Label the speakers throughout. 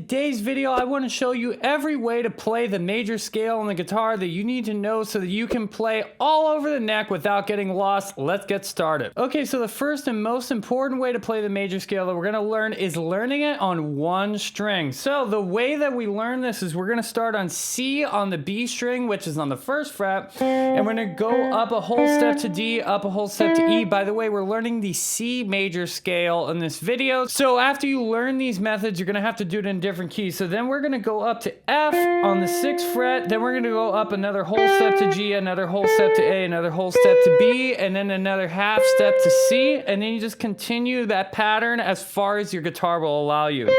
Speaker 1: today's video, I want to show you every way to play the major scale on the guitar that you need to know so that you can play all over the neck without getting lost. Let's get started. Okay, so the first and most important way to play the major scale that we're going to learn is learning it on one string. So the way that we learn this is we're going to start on C on the B string, which is on the first fret, and we're going to go up a whole step to D, up a whole step to E. By the way, we're learning the C major scale in this video. So after you learn these methods, you're going to have to do it in different keys. So then we're going to go up to F on the 6th fret, then we're going to go up another whole step to G, another whole step to A, another whole step to B, and then another half step to C, and then you just continue that pattern as far as your guitar will allow you.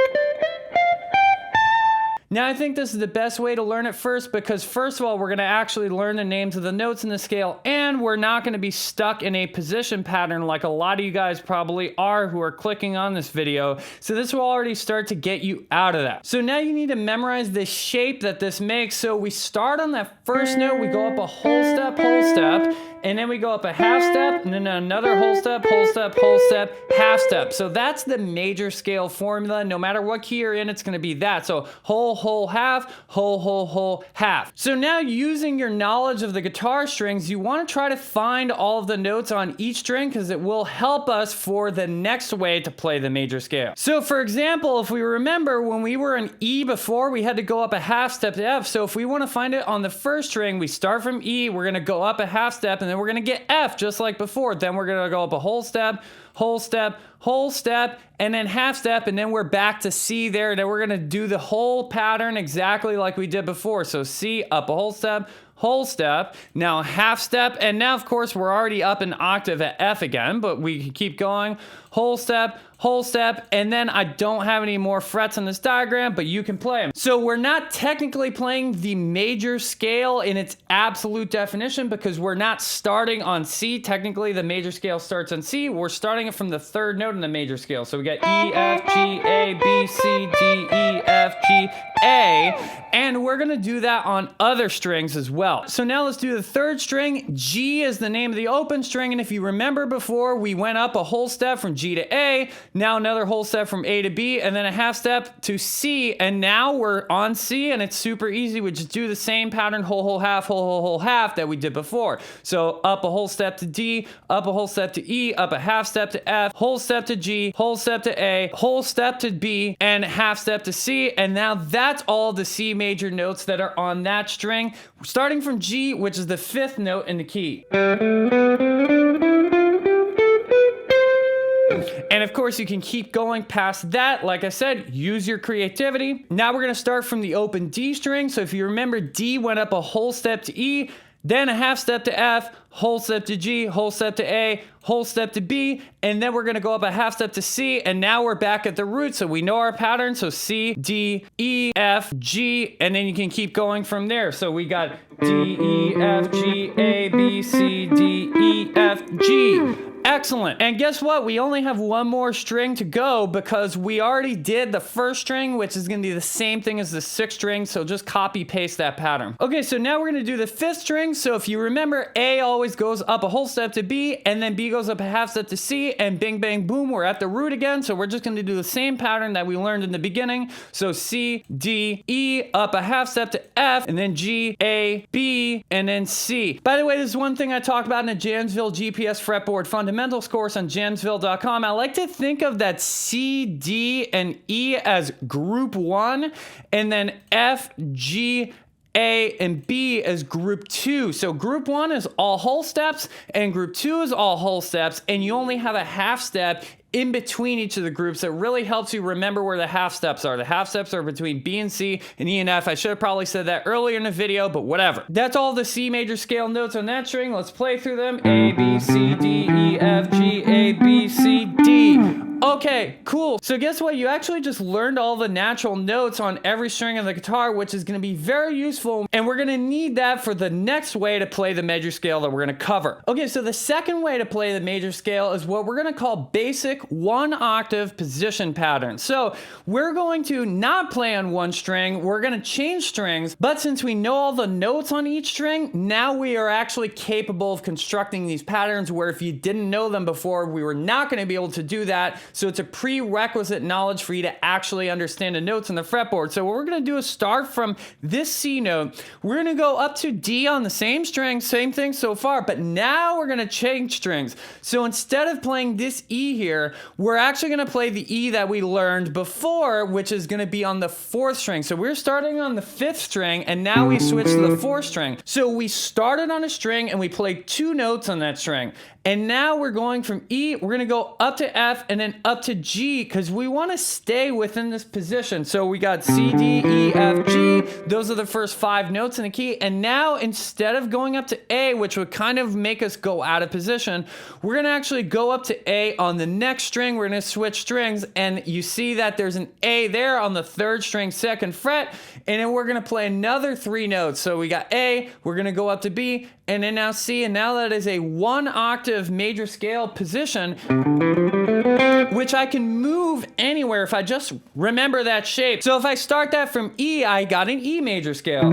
Speaker 1: Now, I think this is the best way to learn it first because, first of all, we're going to actually learn the names of the notes in the scale, and we're not going to be stuck in a position pattern like a lot of you guys probably are who are clicking on this video. So this will already start to get you out of that. So now you need to memorize the shape that this makes. So we start on that first note, we go up a whole step, and then we go up a half step, and then another whole step, half step. So that's the major scale formula. No matter what key you're in, it's going to be that. So whole, half, whole, half. So now, using your knowledge of the guitar strings, you want to try to find all of the notes on each string because it will help us for the next way to play the major scale. So for example, if we remember when we were in E before, we had to go up a half step to F. So if we want to find it on the first string, we start from E, we're going to go up a half step, and then we're going to get F just like before. Then we're going to go up a whole step, and then half step, and then we're back to C there, and then we're going to do the whole pattern exactly like we did before. So C, up a whole step, now half step, and now of course we're already up an octave at F again, but we can keep going, whole step, and then I don't have any more frets on this diagram, but you can play them. So we're not technically playing the major scale in its absolute definition because we're not starting on C. Technically, the major scale starts on C. We're starting it from the third note in the major scale. So we got E, F, G, A, B, C, D, E, F, G, A, and we're gonna do that on other strings as well. So now let's do the third string. G is the name of the open string, and if you remember before, we went up a whole step from G to A, now another whole step from A to B, and then a half step to C, and now we're on C, and it's super easy. We just do the same pattern, whole, half that we did before. So up a whole step to D, up a whole step to E, up a half step to F, whole step to G, whole step to A, whole step to B, and half step to C, and now that's all the C major notes that are on that string, starting from G, which is the 5th note in the key. And of course, you can keep going past that. Like I said, use your creativity. Now we're going to start from the open D string. So if you remember, D went up a whole step to E, then a half step to F, whole step to G, whole step to A, whole step to B, and then we're going to go up a half step to C, and now we're back at the root, so we know our pattern. So C, D, E, F, G, and then you can keep going from there. So we got D, E, F, G, A, B, C, D, E, F, G. Excellent. And guess what? We only have one more string to go because we already did the first string, which is going to be the same thing as the 6th string. So just copy paste that pattern. Okay, so now we're going to do the 5th string. So if you remember, A always goes up a whole step to B, and then B goes up a half step to C, and bing, bang, boom, we're at the root again. So we're just going to do the same pattern that we learned in the beginning. So C, D, E, up a half step to F, and then G, A, B, and then C. By the way, this is one thing I talk about in the Jamsville GPS fretboard fundamentals course on Jamsville.com. I like to think of that C, D, and E as group 1, and then F, G, A, and B as group 2. So group 1 is all whole steps, and group 2 is all whole steps, and you only have a half step in between each of the groups. That really helps you remember where the half steps are. The half steps are between B and C and E and F. I should have probably said that earlier in the video, but whatever. That's all the C major scale notes on that string. Let's play through them. A, B, C, D, E, F, G, A, B, C, D. Okay, cool. So guess what? You actually just learned all the natural notes on every string of the guitar, which is going to be very useful, and we're going to need that for the next way to play the major scale that we're going to cover. Okay, so the second way to play the major scale is what we're going to call basic 1-octave position pattern. So we're going to not play on one string, we're going to change strings, but since we know all the notes on each string, now we are actually capable of constructing these patterns where if you didn't know them before, we were not going to be able to do that. So it's a prerequisite knowledge for you to actually understand the notes on the fretboard. So what we're going to do is start from this C note. We're going to go up to D on the same string, same thing so far, but now we're going to change strings. So instead of playing this E here, we're actually going to play the E that we learned before, which is going to be on the 4th string. So we're starting on the 5th string, and now we switch to the 4th string. So we started on a string and we played 2 notes on that string. And now we're going from E, we're gonna go up to F and then up to G because we wanna stay within this position. So we got C, D, E, F, G. Those are the first 5 notes in the key. And now instead of going up to A, which would kind of make us go out of position, we're gonna actually go up to A on the next string. We're gonna switch strings, and you see that there's an A there on the 3rd string, 2nd fret, and then we're gonna play another 3 notes. So we got A, we're gonna go up to B, and then now C, and now that is a 1 octave major scale position, which I can move anywhere if I just remember that shape. So if I start that from E, I got an E major scale.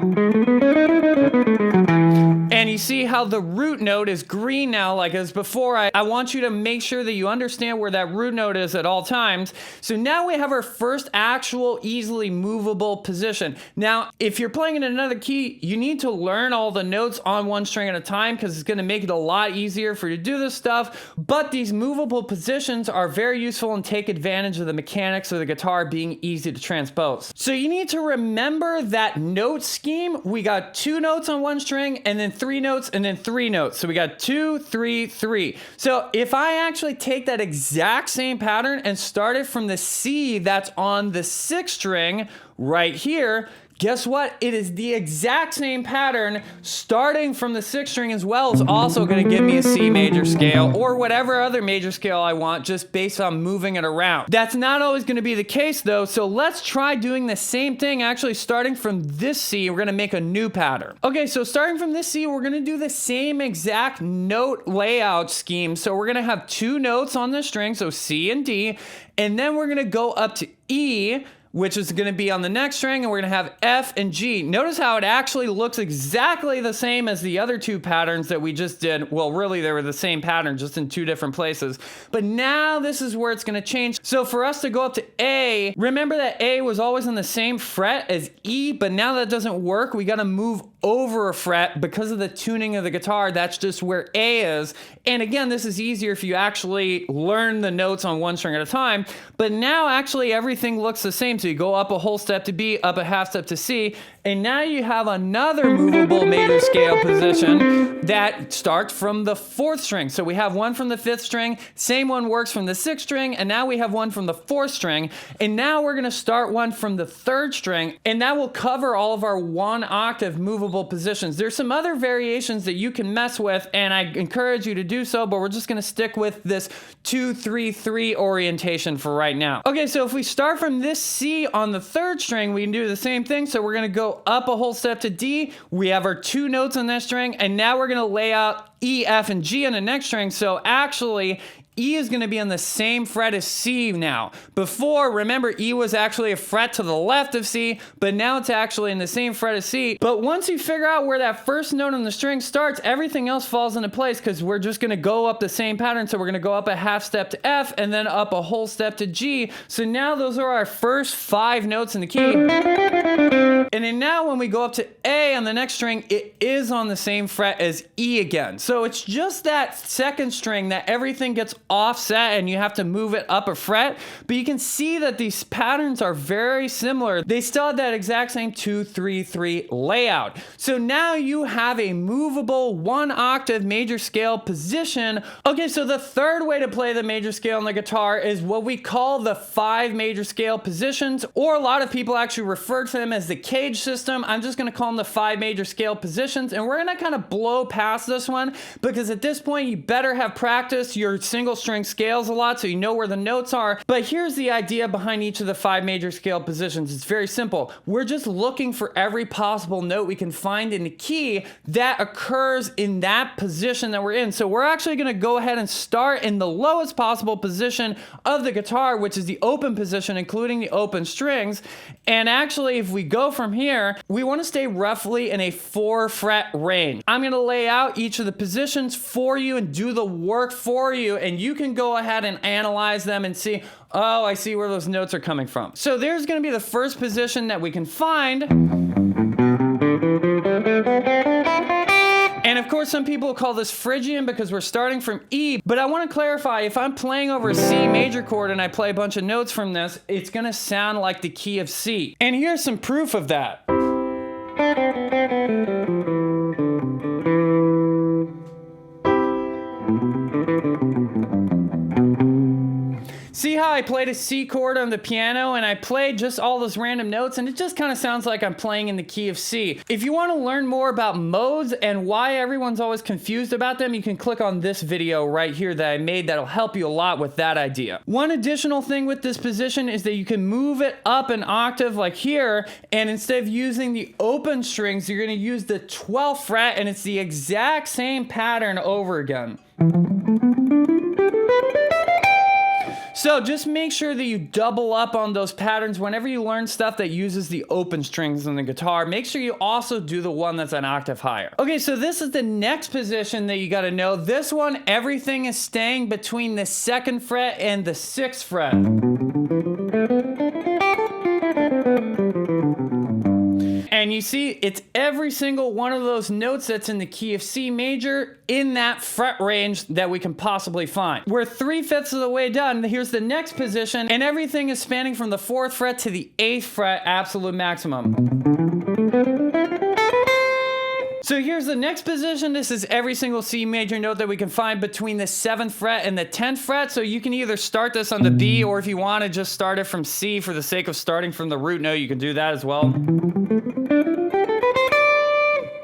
Speaker 1: And you see how the root note is green now, like as before. I want you to make sure that you understand where that root note is at all times. So now we have our first actual easily movable position. Now, if you're playing in another key, you need to learn all the notes on one string at a time because it's going to make it a lot easier for you to do this stuff. But these movable positions are very useful and take advantage of the mechanics of the guitar being easy to transpose. So you need to remember that note scheme. We got 2 notes on one string and then 3 notes and then 3 notes. So we got 2, 3, 3. So if I actually take that exact same pattern and start it from the C that's on the 6th string right here, guess what? It is the exact same pattern starting from the 6th string as well. Is also going to give me a C major scale or whatever other major scale I want just based on moving it around. That's not always going to be the case though. So let's try doing the same thing actually starting from this C. We're going to make a new pattern. Okay, so starting from this C, we're going to do the same exact note layout scheme. So we're going to have 2 notes on the string, so C and D, and then we're going to go up to E, which is going to be on the next string, and we're going to have F and G. Notice how it actually looks exactly the same as the other 2 patterns that we just did. Well, really, they were the same pattern, just in 2 different places. But now this is where it's going to change. So for us to go up to A, remember that A was always on the same fret as E, but now that doesn't work. We got to move over a fret because of the tuning of the guitar. That's just where A is. And again, this is easier if you actually learn the notes on one string at a time. But now actually everything looks the same. So you go up a whole step to B, up a half step to C, and now you have another movable major scale position that starts from the 4th string. So we have one from the 5th string, same one works from the 6th string, and now we have one from the 4th string. And now we're gonna start one from the 3rd string, and that will cover all of our 1 octave movable positions. There's some other variations that you can mess with, and I encourage you to do so, but we're just gonna stick with this 2, 3, 3 orientation for right now. Okay, so if we start from this C on the 3rd string, we can do the same thing. So we're gonna go up a whole step to D. We have our 2 notes on that string, and now we're gonna lay out E, F, and G on the next string. So actually, E is going to be on the same fret as C now. Before, remember, E was actually a fret to the left of C, but now it's actually in the same fret as C. But once you figure out where that first note on the string starts, everything else falls into place because we're just going to go up the same pattern. So we're going to go up a half step to F and then up a whole step to G. So now those are our first 5 notes in the key. And then now when we go up to A on the next string, it is on the same fret as E again. So it's just that 2nd string that everything gets offset and you have to move it up a fret. But you can see that these patterns are very similar. They still have that exact same 2, 3, 3 layout. So now you have a movable 1 octave major scale position. Okay, so the 3rd way to play the major scale on the guitar is what we call the 5 major scale positions, or a lot of people actually refer to them as the cage system. I'm just gonna call them the 5 major scale positions, and we're gonna kind of blow past this one because at this point you better have practiced your single string scales a lot so you know where the notes are. But here's the idea behind each of the 5 major scale positions. It's very simple. We're just looking for every possible note we can find in the key that occurs in that position that we're in. So we're actually gonna go ahead and start in the lowest possible position of the guitar, which is the open position, including the open strings. And actually, if we go from here, we want to stay roughly in a 4 fret range. I'm going to lay out each of the positions for you and do the work for you, and you you can go ahead and analyze them and see, oh, I see where those notes are coming from. So there's going to be the first position that we can find. And of course, some people call this Phrygian because we're starting from E, but I want to clarify, if I'm playing over a C major chord and I play a bunch of notes from this, it's going to sound like the key of C. And here's some proof of that. See how I played a C chord on the piano and I played just all those random notes and it just kind of sounds like I'm playing in the key of C. If you want to learn more about modes and why everyone's always confused about them, you can click on this video right here that I made that'll help you a lot with that idea. One additional thing with this position is that you can move it up an octave like here, and instead of using the open strings, you're going to use the 12th fret, and it's the exact same pattern over again. So just make sure that you double up on those patterns whenever you learn stuff that uses the open strings on the guitar. Make sure you also do the one that's an octave higher. Okay, so this is the next position that you got to know. This one, everything is staying between the 2nd fret and the 6th fret. And you see, it's every single one of those notes that's in the key of C major in that fret range that we can possibly find. We're 3/5 of the way done. Here's the next position, and everything is spanning from the 4th fret to the 8th fret, absolute maximum. So here's the next position. This is every single C major note that we can find between the 7th fret and the 10th fret. So you can either start this on the B, or if you want to just start it from C for the sake of starting from the root note, you can do that as well.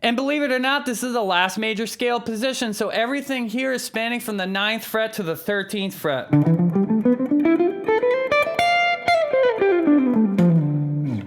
Speaker 1: And believe it or not, this is the last major scale position, so everything here is spanning from the 9th fret to the 13th fret.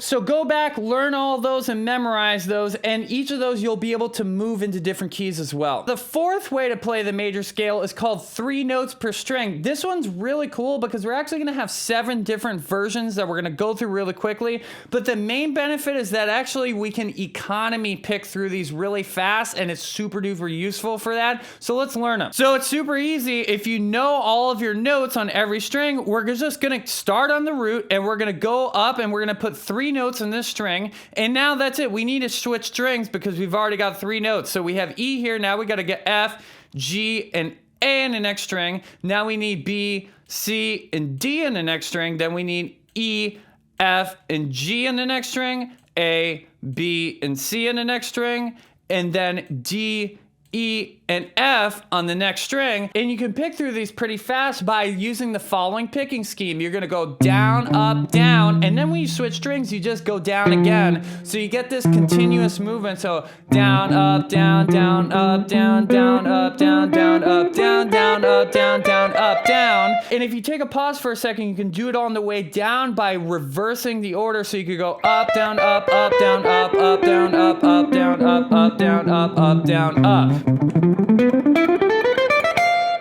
Speaker 1: So go back, learn all those and memorize those, and each of those you'll be able to move into different keys as well. The 4th way to play the major scale is called 3 notes per string. This one's really cool because we're actually going to have 7 different versions that we're going to go through really quickly, but the main benefit is that actually we can economy pick through these really fast, and it's super duper useful for that. So let's learn them. So it's super easy. If you know all of your notes on every string, we're just going to start on the root, and we're going to go up, and we're going to put 3 notes in this string, and now that's it. We need to switch strings because we've already got 3 notes. So we have E here, now we got to get F, G, and A in the next string. Now we need B, C, and D in the next string. Then we need E, F, and G in the next string, A, B, and C in the next string, and then D, E, and F on the next string. And you can pick through these pretty fast by using the following picking scheme. You're gonna go down, up, down, and then when you switch strings, you just go down again. So you get this continuous movement. So down, up, down, down, up, down, down, up, down, down, up, down, down, up, down, down, up, down. And if you take a pause for a second, you can do it on the way down by reversing the order. So you could go up, down, up, down, up, down, up, down, up, down, up, down, up.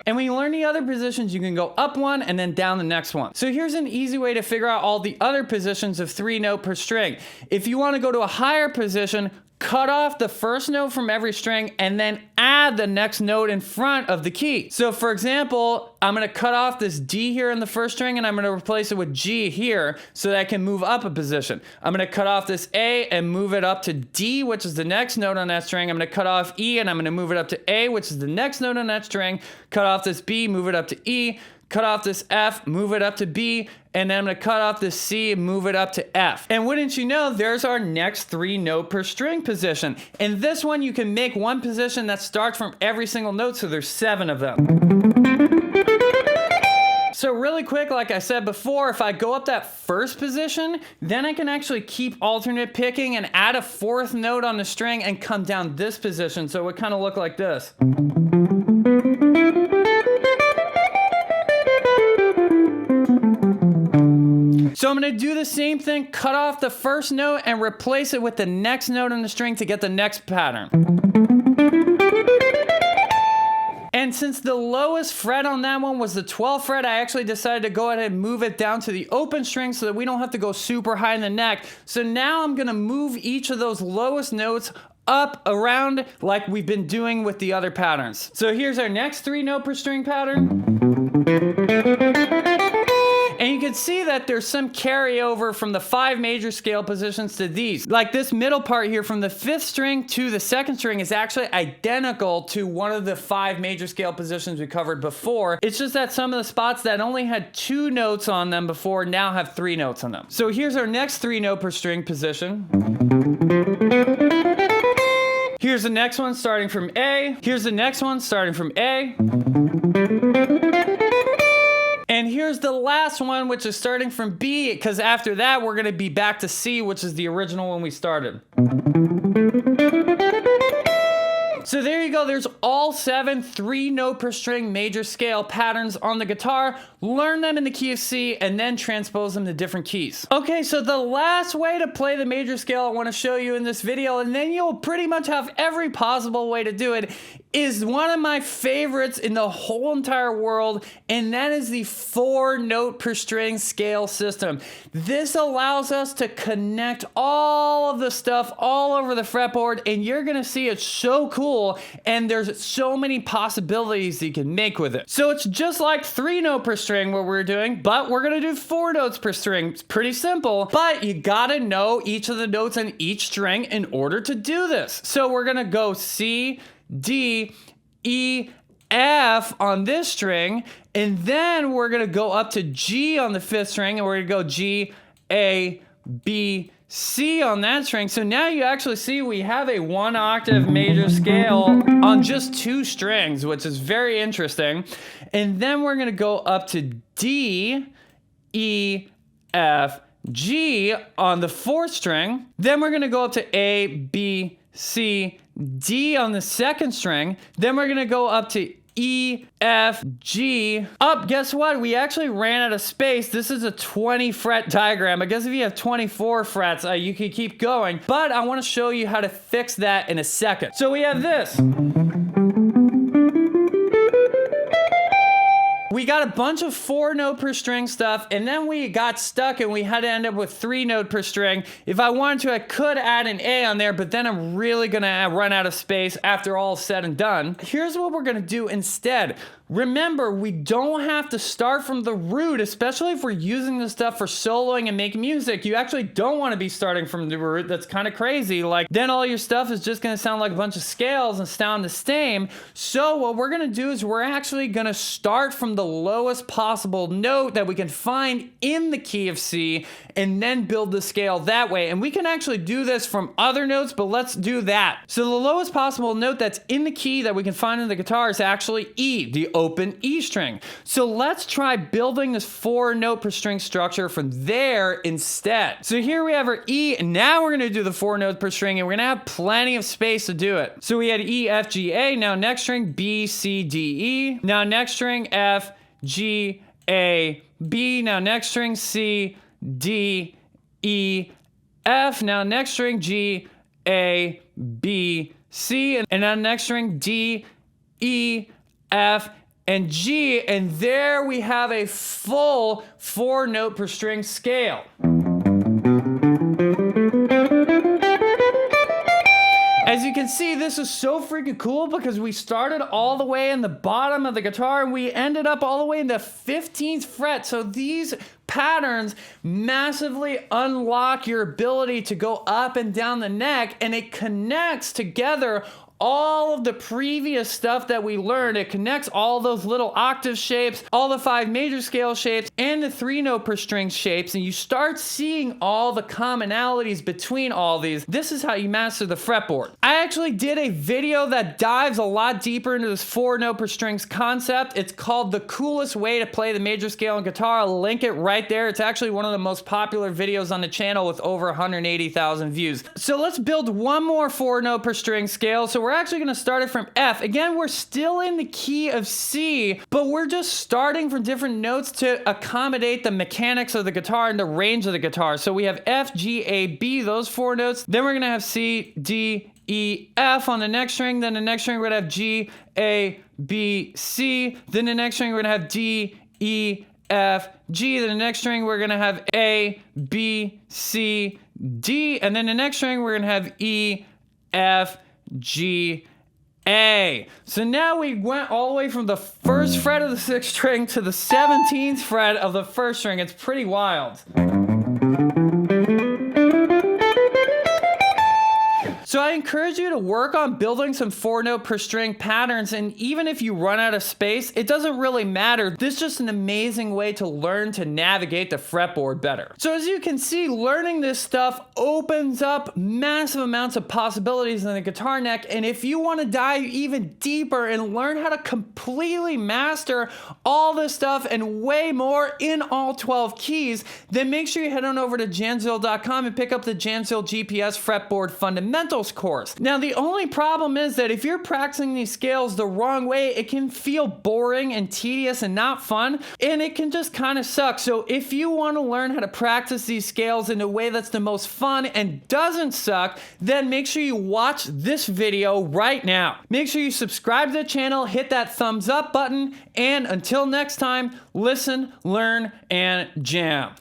Speaker 1: And when you learn the other positions, you can go up one and then down the next one. So here's an easy way to figure out all the other positions of 3 note per string. If you want to go to a higher position, cut off the first note from every string and then add the next note in front of the key. So for example, I'm going to cut off this D here in the first string and I'm going to replace it with G here so that I can move up a position. I'm going to cut off this A and move it up to D, which is the next note on that string. I'm going to cut off E and I'm going to move it up to A, which is the next note on that string. Cut off this B, move it up to E. Cut off this F, move it up to B, and then I'm gonna cut off this C and move it up to F. And wouldn't you know, there's our next 3 note per string position. And this one, you can make one position that starts from every single note, so there's 7 of them. So really quick, like I said before, if I go up that first position, then I can actually keep alternate picking and add a 4th note on the string and come down this position. So it would kind of look like this. So I'm going to do the same thing, cut off the first note and replace it with the next note on the string to get the next pattern. And since the lowest fret on that one was the 12th fret, I actually decided to go ahead and move it down to the open string so that we don't have to go super high in the neck. So now I'm going to move each of those lowest notes up around like we've been doing with the other patterns. So here's our next 3 note per string pattern. And you can see that there's some carryover from the 5 major scale positions to these. Like this middle part here from the 5th string to the 2nd string is actually identical to one of the 5 major scale positions we covered before. It's just that some of the spots that only had 2 notes on them before now have 3 notes on them. So here's our next 3 note per string position. Here's the next one starting from A. Here's the next one starting from A. And here's the last one, which is starting from B, because after that, we're going to be back to C, which is the original one we started. So there you go. There's all 7 3-note per string major scale patterns on the guitar. Learn them in the key of C and then transpose them to different keys. Okay, so the last way to play the major scale I want to show you in this video, and then you'll pretty much have every possible way to do it, is one of my favorites in the whole entire world, and that is the 4-note per string scale system. This allows us to connect all of the stuff all over the fretboard, and you're gonna see it's so cool, and there's so many possibilities you can make with it. So it's just like 3-note per string what we're doing, but we're gonna do 4 notes per string. It's pretty simple, but you gotta know each of the notes on each string in order to do this. So we're gonna go C, D, E, F on this string, and then we're gonna go up to G on the 5th string, and we're gonna go G, A, B, C on that string. So now you actually see we have a 1-octave major scale on just 2 strings, which is very interesting. And then we're gonna go up to D, E, F, G on the 4th string. Then we're gonna go up to A, B, C, D on the 2nd string. Then we're gonna go up to E, F, G. Guess what? We actually ran out of space. This is a 20 fret diagram. I guess if you have 24 frets, you can keep going. But I want to show you how to fix that in a second. So we have this. We got a bunch of 4-note per string stuff, and then we got stuck and we had to end up with 3-note per string. If I wanted to, I could add an A on there, but then I'm really gonna run out of space after all is said and done. Here's what we're gonna do instead. Remember, we don't have to start from the root, especially if we're using this stuff for soloing and making music. You actually don't want to be starting from the root. That's kind of crazy. Like, then all your stuff is just going to sound like a bunch of scales and sound the same. So what we're going to do is we're actually going to start from the lowest possible note that we can find in the key of C and then build the scale that way. And we can actually do this from other notes, but let's do that. So the lowest possible note that's in the key that we can find in the guitar is actually E, the open E string. So let's try building this 4-note per string structure from there instead. So here we have our E, and now we're gonna do the 4 notes per string, and we're gonna have plenty of space to do it. So we had E, F, G, A. Now next string, B, C, D, E. Now next string, F, G, A, B. Now next string, C, D, E, F. Now next string, G, A, B, C. And now next string, D, E, F, and G, and there we have a full 4-note per string scale. As you can see, this is so freaking cool because we started all the way in the bottom of the guitar and we ended up all the way in the 15th fret. So these patterns massively unlock your ability to go up and down the neck, and it connects together all of the previous stuff that we learned. It connects all those little octave shapes, all the 5 major scale shapes, and the 3-note per string shapes, and you start seeing all the commonalities between all these. This is how you master the fretboard. I actually did a video that dives a lot deeper into this 4-note per strings concept. It's called The Coolest Way to Play the Major Scale on Guitar. I'll link it right there. It's actually one of the most popular videos on the channel with over 180,000 views. So let's build one more 4-note per string scale. So we're actually going to start it from F. Again, we're still in the key of C, but we're just starting from different notes to accommodate the mechanics of the guitar and the range of the guitar. So we have F, G, A, B, those 4 notes. Then we're going to have C, D, E, F on the next string. Then the next string we're going to have G, A, B, C. Then the next string we're going to have D, E, F, G. Then the next string we're going to have A, B, C, D. And then the next string we're going to have E, F, G, A. So now we went all the way from the first fret of the 6th string to the 17th fret of the 1st string. It's pretty wild. So I encourage you to work on building some 4-note per string patterns, and even if you run out of space, it doesn't really matter. This is just an amazing way to learn to navigate the fretboard better. So as you can see, learning this stuff opens up massive amounts of possibilities in the guitar neck, and if you want to dive even deeper and learn how to completely master all this stuff and way more in all 12 keys, then make sure you head on over to Jamsville.com and pick up the Jamsville GPS Fretboard Fundamentals course. Now, the only problem is that if you're practicing these scales the wrong way, it can feel boring and tedious and not fun, and it can just kind of suck. So if you want to learn how to practice these scales in a way that's the most fun and doesn't suck, then make sure you watch this video right now. Make sure you subscribe to the channel, hit that thumbs up button, and until next time, listen, learn, and jam.